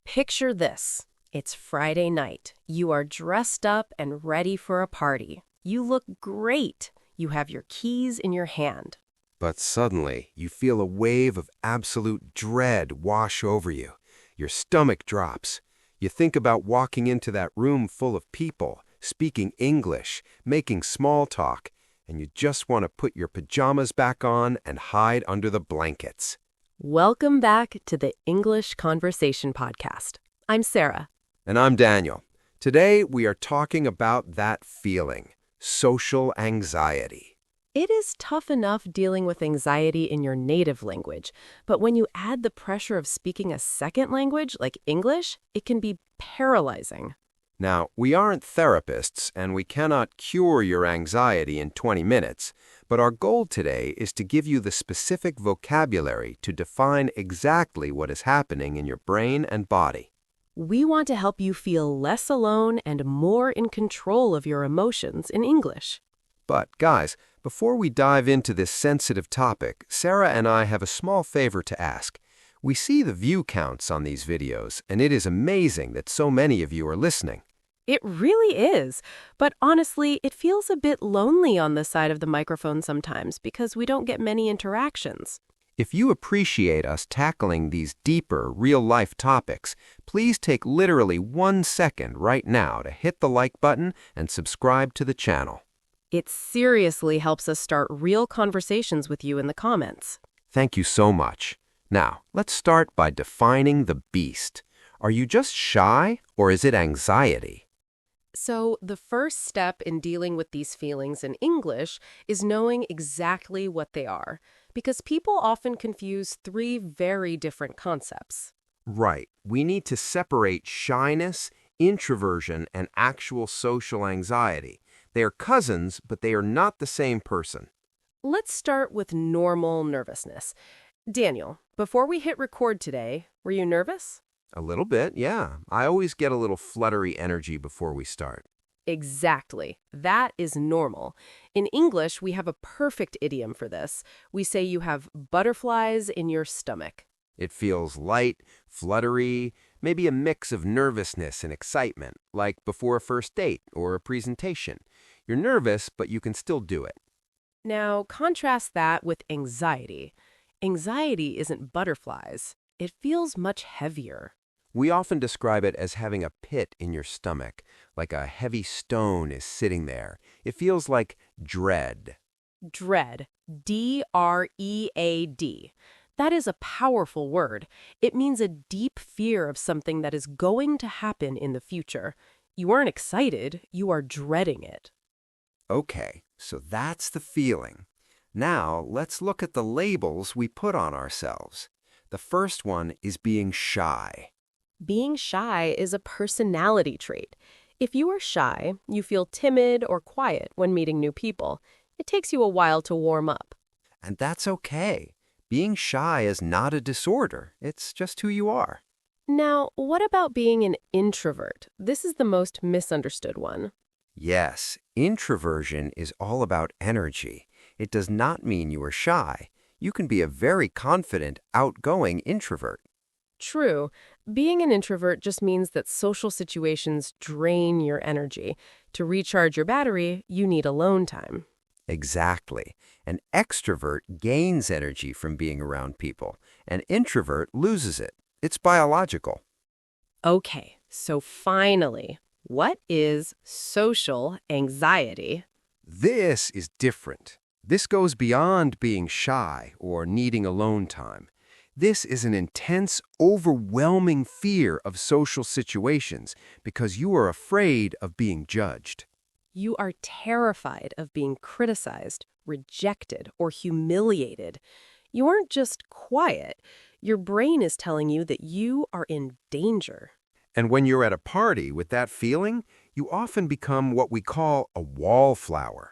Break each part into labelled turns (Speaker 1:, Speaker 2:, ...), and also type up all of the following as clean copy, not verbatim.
Speaker 1: Picture this. It's Friday night. You are dressed up and ready for a party. You look great. You have your keys in your hand.
Speaker 2: But suddenly, you feel a wave of absolute dread wash over you. Your stomach drops. You think about walking into that room full of people, speaking English, making small talk, and you just want to put your pajamas back on and hide under the blankets.
Speaker 1: Welcome back to the English Conversation Podcast. I'm Sarah.
Speaker 2: And I'm Daniel. Today, we are talking about that feeling, social anxiety.
Speaker 1: It is tough enough dealing with anxiety in your native language, but when you add the pressure of speaking a second language, like English, it can be paralyzing.
Speaker 2: Now, we aren't therapists, and we cannot cure your anxiety in 20 minutes, but our goal today is to give you the specific vocabulary to define exactly what is happening in your brain and body.
Speaker 1: We want to help you feel less alone and more in control of your emotions in English.
Speaker 2: But, guys, before we dive into this sensitive topic, Sarah and I have a small favor to ask. We see the view counts on these videos, and it is amazing that so many of you are listening.
Speaker 1: It really is. But honestly, it feels a bit lonely on this side of the microphone sometimes because we don't get many interactions.
Speaker 2: If you appreciate us tackling these deeper, real-life topics, please take literally 1 second right now to hit the like button and subscribe to the channel.
Speaker 1: It seriously helps us start real conversations with you in the comments.
Speaker 2: Thank you so much. Now, let's start by defining the beast. Are you just shy, or is it anxiety?
Speaker 1: So, the first step in dealing with these feelings in English is knowing exactly what they are, because people often confuse 3 very different concepts.
Speaker 2: Right. We need to separate shyness, introversion, and actual social anxiety. They are cousins, but they are not the same person.
Speaker 1: Let's start with normal nervousness. Daniel, before we hit record today, were you nervous?
Speaker 2: A little bit, yeah. I always get a little fluttery energy before we start.
Speaker 1: Exactly. That is normal. In English, we have a perfect idiom for this. We say you have butterflies in your stomach.
Speaker 2: It feels light, fluttery, maybe a mix of nervousness and excitement, like before a first date or a presentation. You're nervous, but you can still do it.
Speaker 1: Now, contrast that with anxiety. Anxiety isn't butterflies. It feels much heavier.
Speaker 2: We often describe it as having a pit in your stomach, like a heavy stone is sitting there. It feels like dread.
Speaker 1: Dread. D-R-E-A-D. That is a powerful word. It means a deep fear of something that is going to happen in the future. You aren't excited, you are dreading it.
Speaker 2: Okay, so that's the feeling. Now, let's look at the labels we put on ourselves. The first one is being shy.
Speaker 1: Being shy is a personality trait. If you are shy, you feel timid or quiet when meeting new people. It takes you a while to warm up.
Speaker 2: And that's okay. Being shy is not a disorder. It's just who you are.
Speaker 1: Now, what about being an introvert? This is the most misunderstood one.
Speaker 2: Yes, introversion is all about energy. It does not mean you are shy. You can be a very confident, outgoing introvert.
Speaker 1: True. Being an introvert just means that social situations drain your energy. To recharge your battery, you need alone time.
Speaker 2: Exactly. An extrovert gains energy from being around people. An introvert loses it. It's biological.
Speaker 1: Okay, so finally, what is social anxiety?
Speaker 2: This is different. This goes beyond being shy or needing alone time. This is an intense, overwhelming fear of social situations because you are afraid of being judged.
Speaker 1: You are terrified of being criticized, rejected, or humiliated. You aren't just quiet. Your brain is telling you that you are in danger.
Speaker 2: And when you're at a party with that feeling, you often become what we call a wallflower.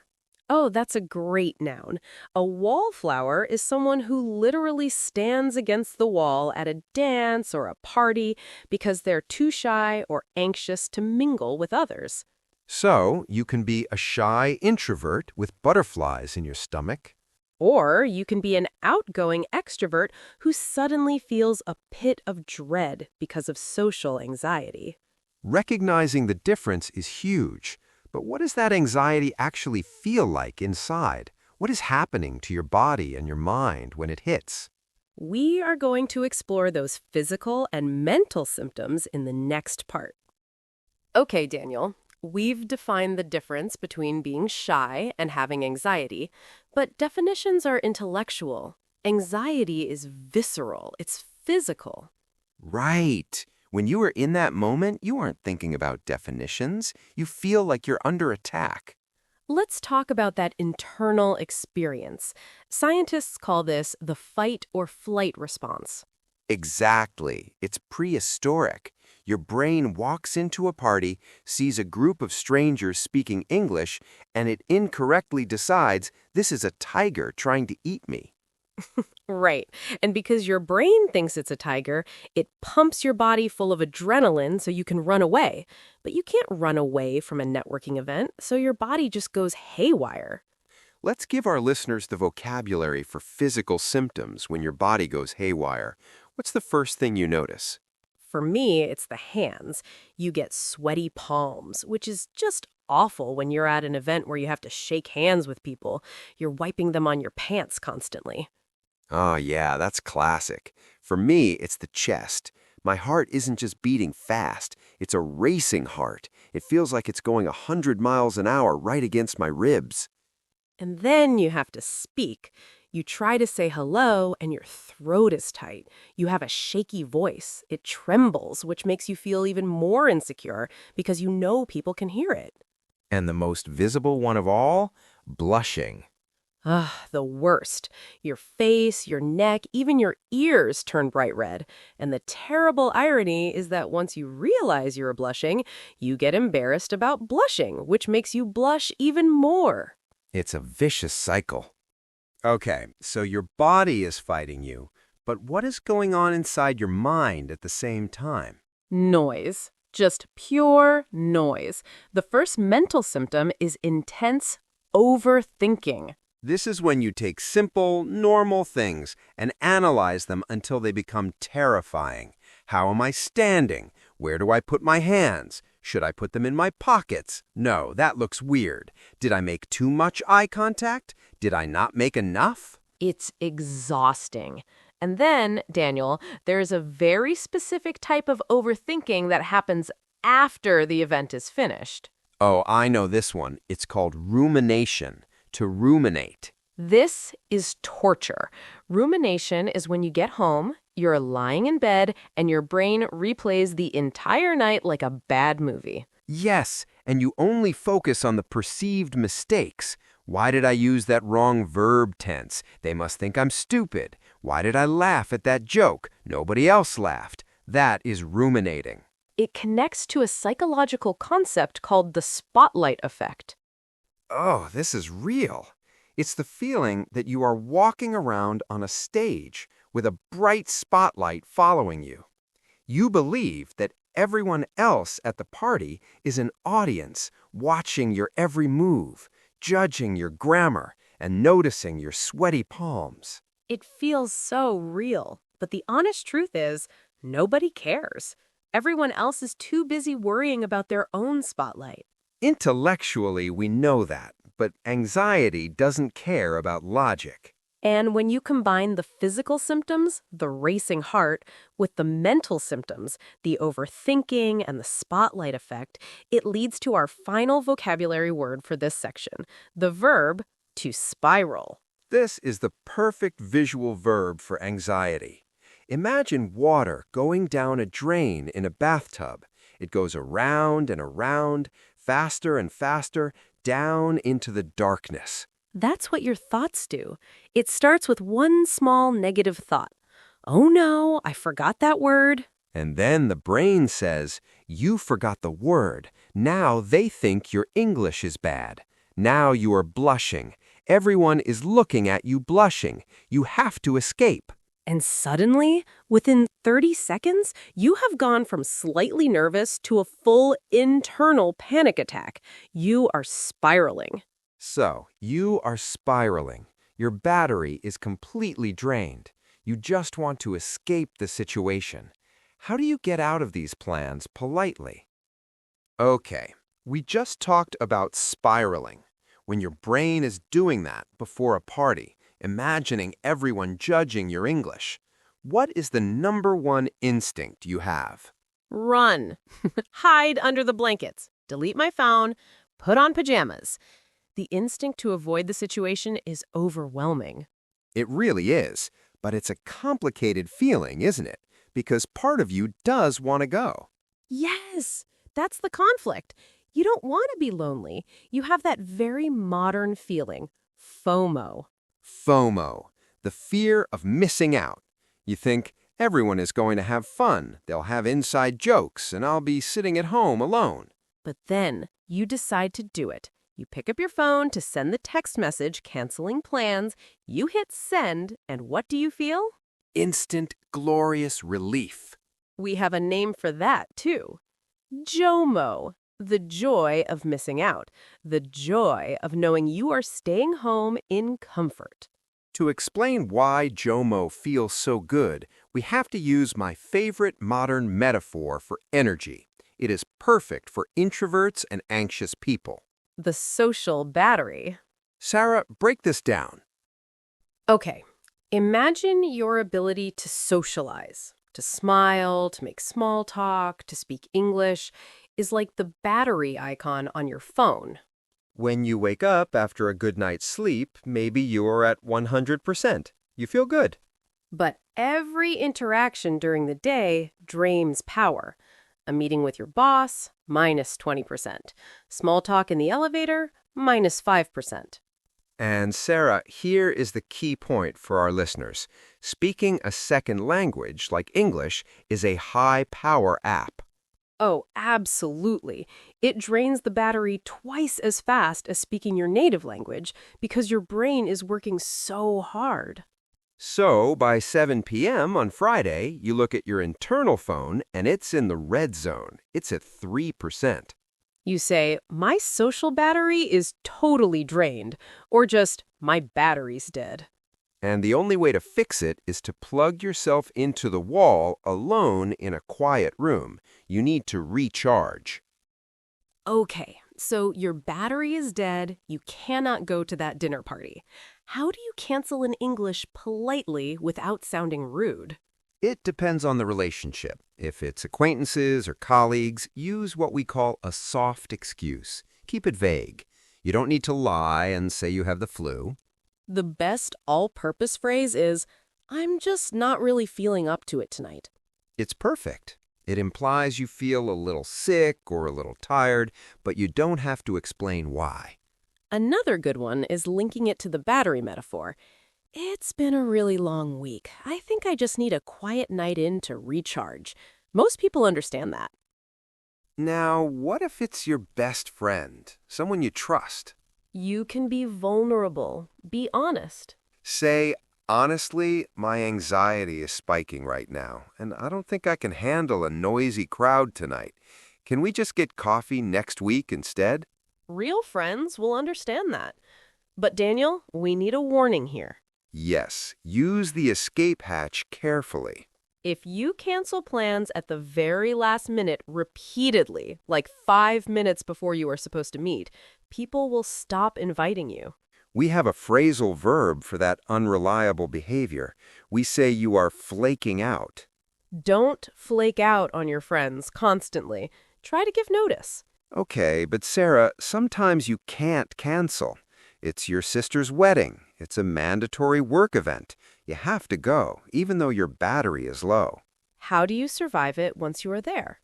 Speaker 1: Oh, that's a great noun. A wallflower is someone who literally stands against the wall at a dance or a party because they're too shy or anxious to mingle with others.
Speaker 2: So, you can be a shy introvert with butterflies in your stomach.
Speaker 1: Or you can be an outgoing extrovert who suddenly feels a pit of dread because of social anxiety.
Speaker 2: Recognizing the difference is huge, but what does that anxiety actually feel like inside? What is happening to your body and your mind when it hits?
Speaker 1: We are going to explore those physical and mental symptoms in the next part. Okay, Daniel, we've defined the difference between being shy and having anxiety, but definitions are intellectual. Anxiety is visceral, it's physical.
Speaker 2: Right. When you are in that moment, you aren't thinking about definitions. You feel like you're under attack.
Speaker 1: Let's talk about that internal experience. Scientists call this the fight or flight response.
Speaker 2: Exactly. It's prehistoric. Your brain walks into a party, sees a group of strangers speaking English, and it incorrectly decides this is a tiger trying to eat me.
Speaker 1: Right. And because your brain thinks it's a tiger, it pumps your body full of adrenaline so you can run away. But you can't run away from a networking event, so your body just goes haywire.
Speaker 2: Let's give our listeners the vocabulary for physical symptoms when your body goes haywire. What's the first thing you notice?
Speaker 1: For me, it's the hands. You get sweaty palms, which is just awful when you're at an event where you have to shake hands with people. You're wiping them on your pants constantly.
Speaker 2: Oh, yeah, that's classic. For me, it's the chest. My heart isn't just beating fast, it's a racing heart. It feels like it's going 100 miles an hour right against my ribs.
Speaker 1: And then you have to speak. You try to say hello, and your throat is tight. You have a shaky voice. It trembles, which makes you feel even more insecure because you know people can hear it.
Speaker 2: And the most visible one of all, blushing.
Speaker 1: Ugh, the worst. Your face, your neck, even your ears turn bright red. And the terrible irony is that once you realize you're blushing, you get embarrassed about blushing, which makes you blush even more.
Speaker 2: It's a vicious cycle. Okay, so your body is fighting you, but what is going on inside your mind at the same time?
Speaker 1: Noise. Just pure noise. The first mental symptom is intense overthinking.
Speaker 2: This is when you take simple, normal things and analyze them until they become terrifying. How am I standing? Where do I put my hands? Should I put them in my pockets? No, that looks weird. Did I make too much eye contact? Did I not make enough?
Speaker 1: It's exhausting. And then, Daniel, there's a very specific type of overthinking that happens after the event is finished.
Speaker 2: Oh, I know this one. It's called rumination. To ruminate.
Speaker 1: This is torture. Rumination is when you get home, you're lying in bed, and your brain replays the entire night like a bad movie.
Speaker 2: Yes, and you only focus on the perceived mistakes. Why did I use that wrong verb tense? They must think I'm stupid. Why did I laugh at that joke? Nobody else laughed. That is ruminating.
Speaker 1: It connects to a psychological concept called the spotlight effect.
Speaker 2: Oh, this is real. It's the feeling that you are walking around on a stage with a bright spotlight following you. You believe that everyone else at the party is an audience watching your every move, judging your grammar, and noticing your sweaty palms.
Speaker 1: It feels so real, but the honest truth is, nobody cares. Everyone else is too busy worrying about their own spotlight.
Speaker 2: Intellectually, we know that, but anxiety doesn't care about logic.
Speaker 1: And when you combine the physical symptoms, the racing heart, with the mental symptoms, the overthinking and the spotlight effect, it leads to our final vocabulary word for this section, the verb to spiral.
Speaker 2: This is the perfect visual verb for anxiety. Imagine water going down a drain in a bathtub. It goes around and around, faster and faster, down into the darkness.
Speaker 1: That's what your thoughts do. It starts with one small negative thought. Oh no, I forgot that word.
Speaker 2: And then the brain says, you forgot the word. Now they think your English is bad. Now you are blushing. Everyone is looking at you blushing. You have to escape.
Speaker 1: And suddenly, within 30 seconds, you have gone from slightly nervous to a full internal panic attack. You are spiraling.
Speaker 2: So, you are spiraling. Your battery is completely drained. You just want to escape the situation. How do you get out of these plans politely? Okay, we just talked about spiraling. When your brain is doing that before a party, imagining everyone judging your English, what is the number one instinct you have?
Speaker 1: Run. Hide under the blankets. Delete my phone. Put on pajamas. The instinct to avoid the situation is overwhelming.
Speaker 2: It really is, but it's a complicated feeling, isn't it? Because part of you does want to go.
Speaker 1: Yes, that's the conflict. You don't want to be lonely. You have that very modern feeling, FOMO.
Speaker 2: FOMO, the fear of missing out. You think everyone is going to have fun, they'll have inside jokes, and I'll be sitting at home alone.
Speaker 1: But then you decide to do it. You pick up your phone to send the text message canceling plans. You hit send, and what do you feel?
Speaker 2: Instant, glorious relief.
Speaker 1: We have a name for that, too. JOMO, the joy of missing out, the joy of knowing you are staying home in comfort.
Speaker 2: To explain why JOMO feels so good, we have to use my favorite modern metaphor for energy. It is perfect for introverts and anxious people.
Speaker 1: The social battery.
Speaker 2: Sarah, break this down.
Speaker 1: Okay, imagine your ability to socialize, to smile, to make small talk, to speak English, is like the battery icon on your phone.
Speaker 2: When you wake up after a good night's sleep, maybe you are at 100%. You feel good.
Speaker 1: But every interaction during the day drains power. A meeting with your boss, minus 20%. Small talk in the elevator, minus 5%.
Speaker 2: And Sarah, here is the key point for our listeners. Speaking a second language, like English, is a high-power app.
Speaker 1: Oh, absolutely. It drains the battery twice as fast as speaking your native language because your brain is working so hard.
Speaker 2: So, by 7 p.m. on Friday, you look at your internal phone and it's in the red zone. It's at 3%.
Speaker 1: You say, my social battery is totally drained, or just, my battery's dead.
Speaker 2: And the only way to fix it is to plug yourself into the wall alone in a quiet room. You need to recharge.
Speaker 1: Okay, so your battery is dead, you cannot go to that dinner party. How do you cancel in English politely without sounding rude?
Speaker 2: It depends on the relationship. If it's acquaintances or colleagues, use what we call a soft excuse. Keep it vague. You don't need to lie and say you have the flu.
Speaker 1: The best all-purpose phrase is, I'm just not really feeling up to it tonight.
Speaker 2: It's perfect. It implies you feel a little sick or a little tired, but you don't have to explain why.
Speaker 1: Another good one is linking it to the battery metaphor. It's been a really long week. I think I just need a quiet night in to recharge. Most people understand that.
Speaker 2: Now, what if it's your best friend, someone you trust?
Speaker 1: You can be vulnerable. Be honest.
Speaker 2: Say, honestly, my anxiety is spiking right now, and I don't think I can handle a noisy crowd tonight. Can we just get coffee next week instead?
Speaker 1: Real friends will understand that. But Daniel, we need a warning here.
Speaker 2: Yes, use the escape hatch carefully.
Speaker 1: If you cancel plans at the very last minute repeatedly, like 5 minutes before you are supposed to meet, people will stop inviting you.
Speaker 2: We have a phrasal verb for that unreliable behavior. We say you are flaking out.
Speaker 1: Don't flake out on your friends constantly. Try to give notice.
Speaker 2: Okay, but Sarah, sometimes you can't cancel. It's your sister's wedding. It's a mandatory work event. You have to go, even though your battery is low.
Speaker 1: How do you survive it once you are there?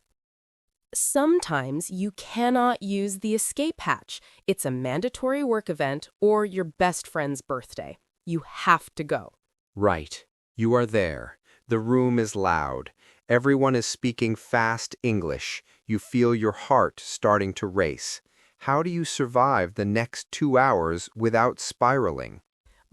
Speaker 1: Sometimes you cannot use the escape hatch. It's a mandatory work event or your best friend's birthday. You have to go.
Speaker 2: Right. You are there. The room is loud. Everyone is speaking fast English. You feel your heart starting to race. How do you survive the next 2 hours without spiraling?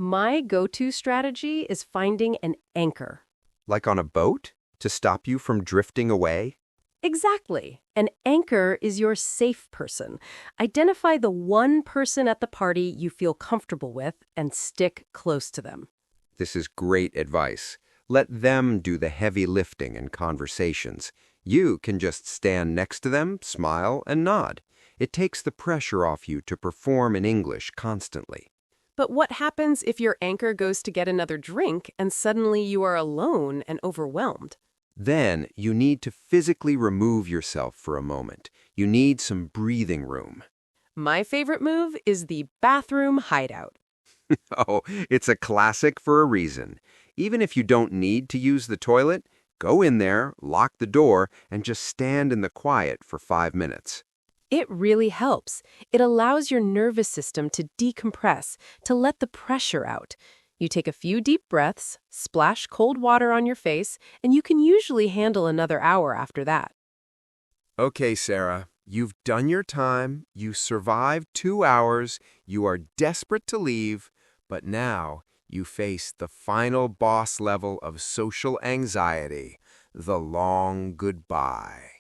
Speaker 1: My go-to strategy is finding an anchor.
Speaker 2: Like on a boat? To stop you from drifting away?
Speaker 1: Exactly. An anchor is your safe person. Identify the one person at the party you feel comfortable with and stick close to them.
Speaker 2: This is great advice. Let them do the heavy lifting and conversations. You can just stand next to them, smile, and nod. It takes the pressure off you to perform in English constantly.
Speaker 1: But what happens if your anchor goes to get another drink and suddenly you are alone and overwhelmed?
Speaker 2: Then you need to physically remove yourself for a moment. You need some breathing room.
Speaker 1: My favorite move is the bathroom hideout.
Speaker 2: Oh, it's a classic for a reason. Even if you don't need to use the toilet, go in there, lock the door, and just stand in the quiet for 5 minutes.
Speaker 1: It really helps. It allows your nervous system to decompress, to let the pressure out. You take a few deep breaths, splash cold water on your face, and you can usually handle another hour after that.
Speaker 2: Okay, Sarah, you've done your time, you survived 2 hours, you are desperate to leave, but now you face the final boss level of social anxiety, the long goodbye.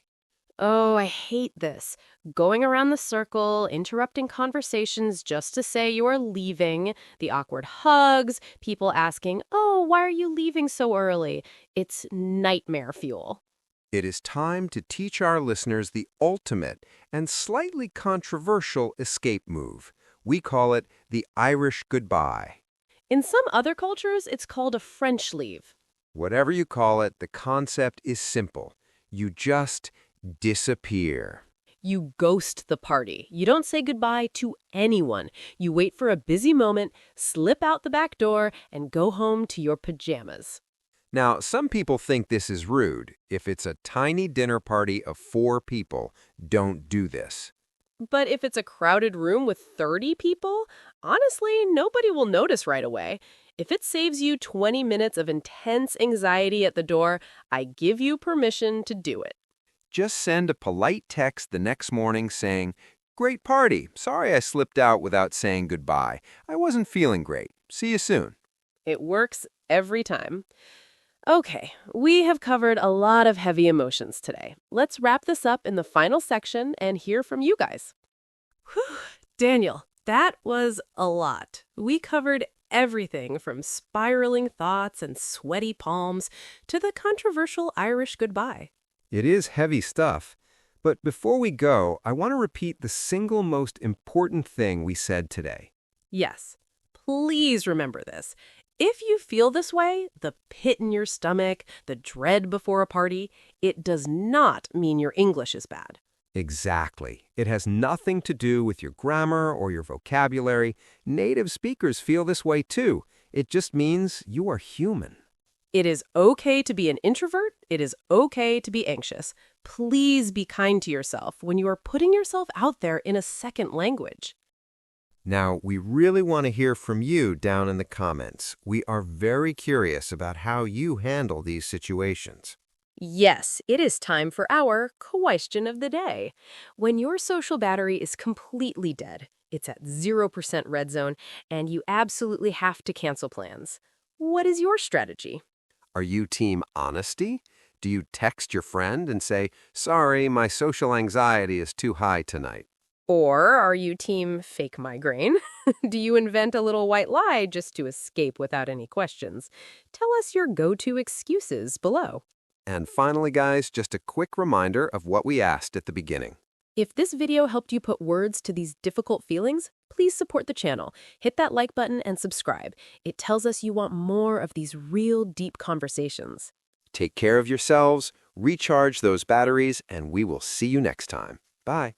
Speaker 1: Oh, I hate this. Going around the circle, interrupting conversations just to say you are leaving, the awkward hugs, people asking, "Oh, why are you leaving so early?" It's nightmare fuel.
Speaker 2: It is time to teach our listeners the ultimate and slightly controversial escape move. We call it the Irish goodbye.
Speaker 1: In some other cultures, it's called a French leave.
Speaker 2: Whatever you call it, the concept is simple. You just disappear.
Speaker 1: You ghost the party. You don't say goodbye to anyone. You wait for a busy moment, slip out the back door, and go home to your pajamas.
Speaker 2: Now, some people think this is rude. If it's a tiny dinner party of 4 people, don't do this.
Speaker 1: But if it's a crowded room with 30 people, honestly, nobody will notice right away. If it saves you 20 minutes of intense anxiety at the door, I give you permission to do it.
Speaker 2: Just send a polite text the next morning saying, "Great party. Sorry I slipped out without saying goodbye. I wasn't feeling great. See you soon."
Speaker 1: It works every time. Okay, we have covered a lot of heavy emotions today. Let's wrap this up in the final section and hear from you guys. Whew, Daniel, that was a lot. We covered everything from spiraling thoughts and sweaty palms to the controversial Irish goodbye.
Speaker 2: It is heavy stuff. But before we go, I want to repeat the single most important thing we said today.
Speaker 1: Yes, please remember this. If you feel this way, the pit in your stomach, the dread before a party, it does not mean your English is bad.
Speaker 2: Exactly. It has nothing to do with your grammar or your vocabulary. Native speakers feel this way too. It just means you are human.
Speaker 1: It is okay to be an introvert. It is okay to be anxious. Please be kind to yourself when you are putting yourself out there in a second language.
Speaker 2: Now, we really want to hear from you down in the comments. We are very curious about how you handle these situations.
Speaker 1: Yes, it is time for our question of the day. When your social battery is completely dead, it's at 0% red zone, and you absolutely have to cancel plans, what is your strategy?
Speaker 2: Are you team honesty? Do you text your friend and say, "Sorry, my social anxiety is too high tonight"?
Speaker 1: Or are you team fake migraine? Do you invent a little white lie just to escape without any questions? Tell us your go-to excuses below.
Speaker 2: And finally, guys, just a quick reminder of what we asked at the beginning.
Speaker 1: If this video helped you put words to these difficult feelings, please support the channel. Hit that like button and subscribe. It tells us you want more of these real deep conversations.
Speaker 2: Take care of yourselves, recharge those batteries, and we will see you next time. Bye.